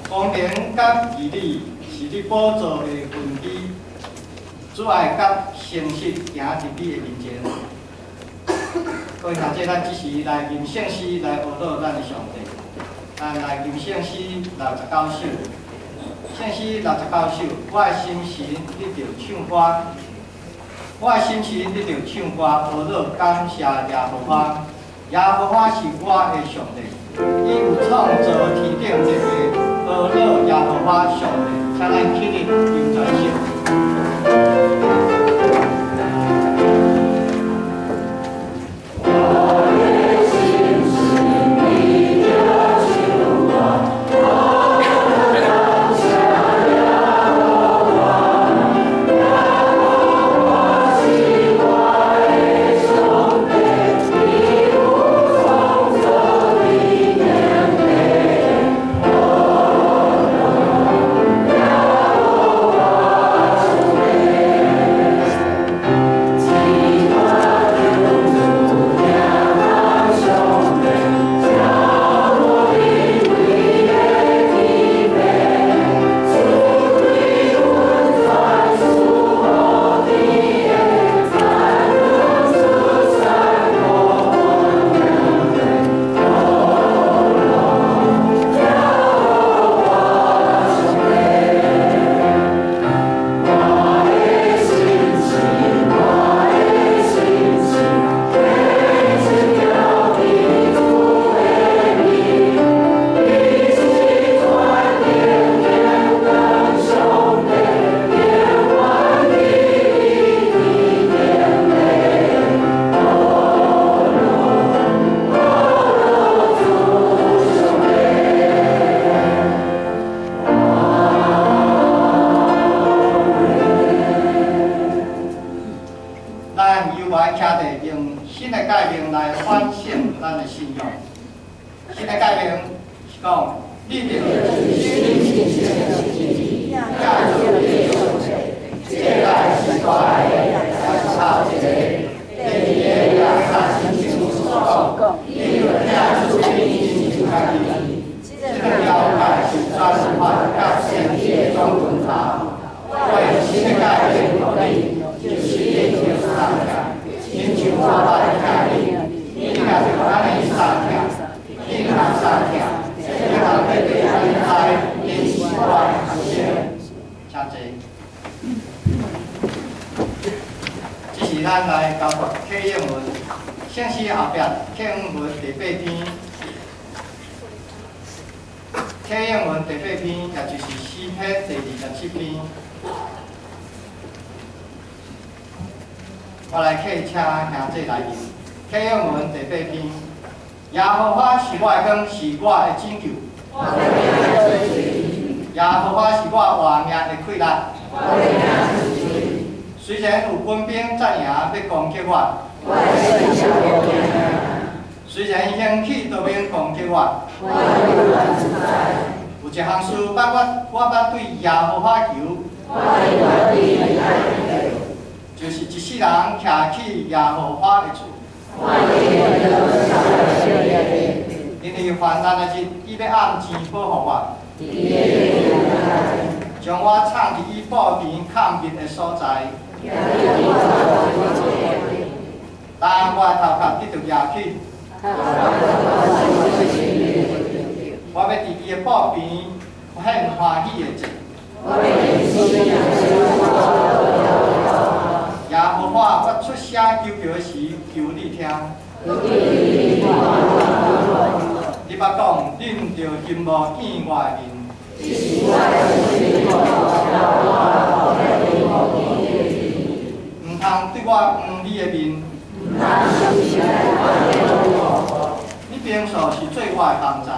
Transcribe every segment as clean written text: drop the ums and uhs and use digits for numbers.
公平甲义理是你宝座的根基，主爱甲诚实行入你的面前。各位读者，咱即时来吟圣诗来学到咱的上帝。咱来吟圣诗69首，圣诗69首，我的心神你着唱歌，我的心神你着唱歌，学到感谢耶和华。耶和华是我的上帝，伊有创造天顶地下，学到耶和华上帝，请咱起立吟全首。咱来交课应文，圣诗后壁课文第8篇，课应文第8篇，也就是诗篇第27篇。我来请兄弟来吟。课应文第8篇，耶和华是我的光，是我的拯救。耶和华是我活命的快乐。虽然有军兵战营要攻击我，虽然兴起刀兵攻击我，有一项事我捌对耶和华求，就是一世人徛起耶和华的厝。因为患难的日，伊要暗钱保护我，将我藏伫伊布边藏密的所在。当我头壳得到压起，我要伫伊的布边献欢喜的祭。耶和华，我出声求叫时，求你听。你捌讲，恁着金无见我的面。唔通对我黄你的面。你平素是做我的工站。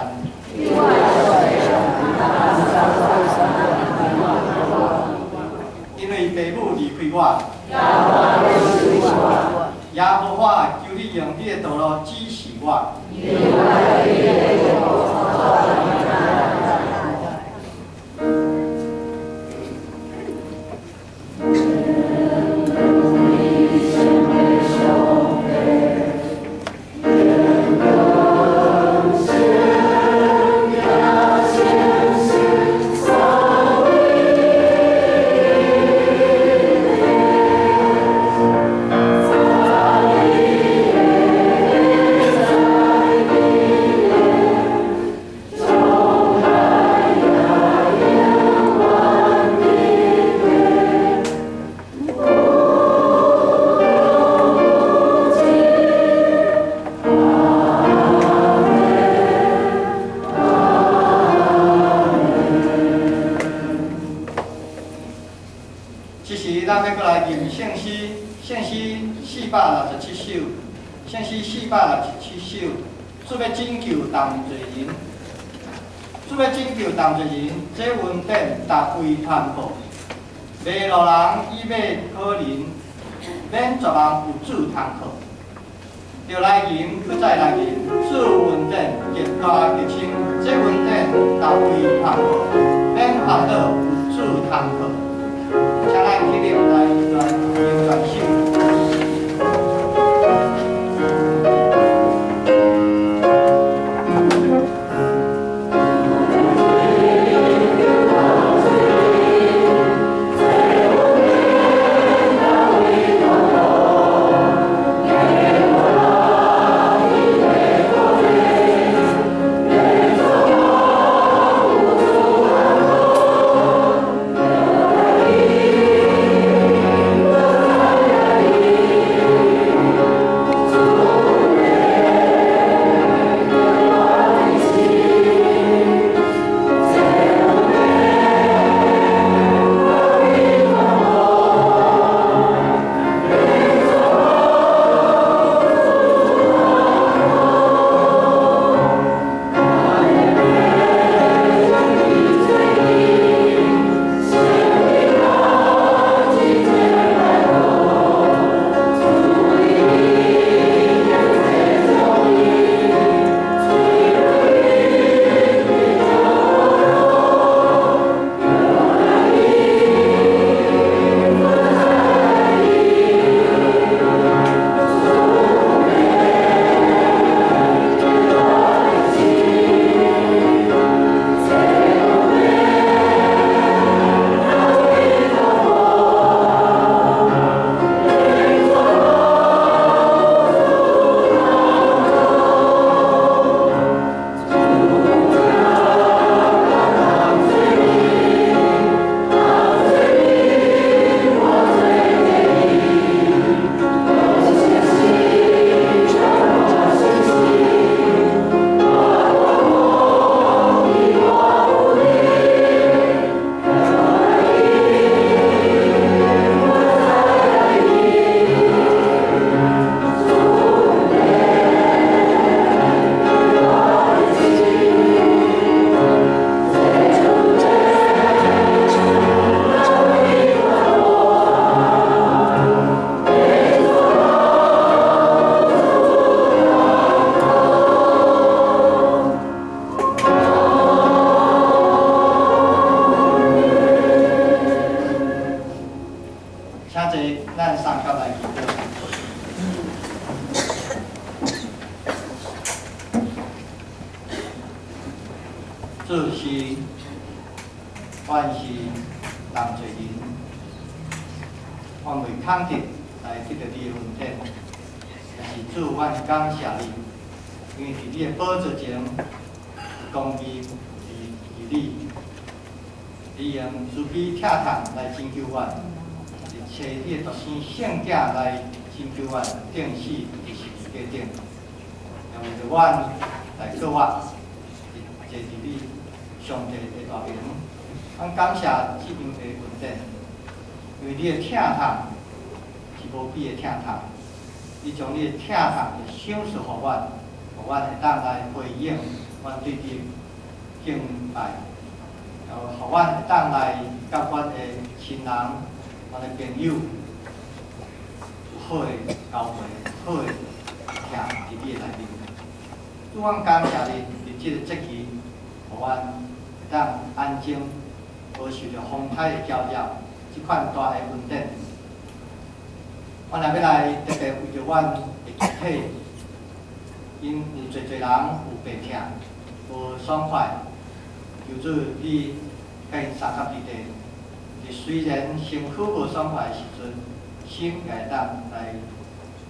因为父母离开我。耶和华，求你用你的道路指示我。是。咱要过来吟圣诗467首，圣诗467首，主要拯救同罪人，主要拯救同罪人，这恩典达为传播，迷路人以马可怜，免绝人有主通靠。着来吟，搁再来吟，主恩典越大越深，这恩典达为传播，免烦恼有主通靠。请咱起立来吟全首。主是，阮是同罪人，阮为抗敌来得到你的恩典，但是主，阮感谢你，因为伫你的宝座前，公义是你，你用慈悲疼痛来拯救阮，是找你的独生圣子来拯救阮，定死伫十字架顶，让为着阮来做我，坐伫你上帝的大名，阮感谢这样的恩典，因为你的疼痛是无比的疼痛，你将你的疼痛的赏赐互阮，互阮会当来回应阮对你的敬拜，然后互阮会当来甲阮的亲人、阮的朋友有好的交汇、好的听伫你的内面。主，阮感谢你，伫这个节期，互阮会当安静，无受着风台的搅扰，即款大的恩典。阮也要来特别为着阮的集体，因有侪人有病痛，无爽快，求主你甲因三合伫地。是虽然身躯无爽快的时阵，心也会当来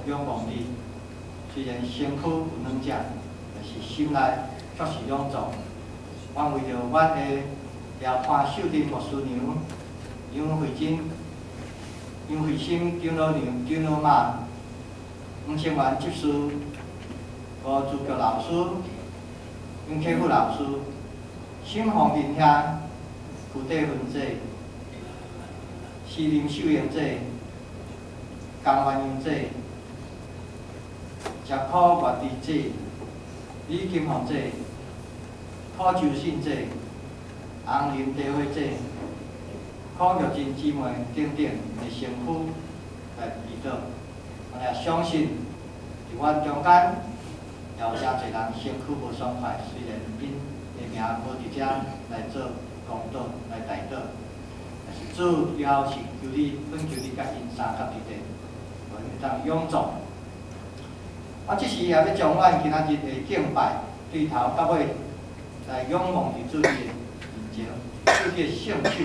仰望你。虽然身躯有软弱，但是心内却是勇壮。阮为着阮的廖潘秀珍牧师娘、杨慧珍、杨慧心长老娘、长老妈、黄清源执事、吴朱菊老师、杨启富老师、沈宏林兄、傅德云姐、西林秀英节、江湾英节、石窟月地节、李金凤节、土州信节、红林茶会节、孔玉珍姊妹等等的身躯来祈祷。我也相信，伫阮中间也有真侪人身躯无爽快，虽然因的名无伫遮来做公道来代祷，但是主要是求你，恳求你甲因三甲伫地，互因当永驻。我即时也要将阮今仔日的敬拜对头到尾来仰望伫主你的面前，主你的圣手，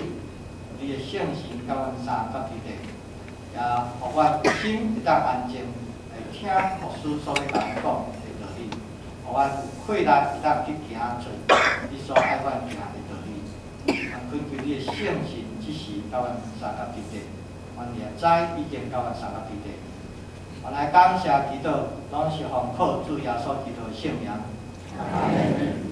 你的圣神甲阮三甲伫地，也互阮心会当安静来听牧师所要甲阮讲的道理，互阮有气力会当去行做你所爱阮行的道理。恳求你的圣神即时甲阮三甲伫地，阮也知已经甲阮三甲伫地。我来感谢祈祷，拢是奉靠主耶稣基督的圣名。阿门。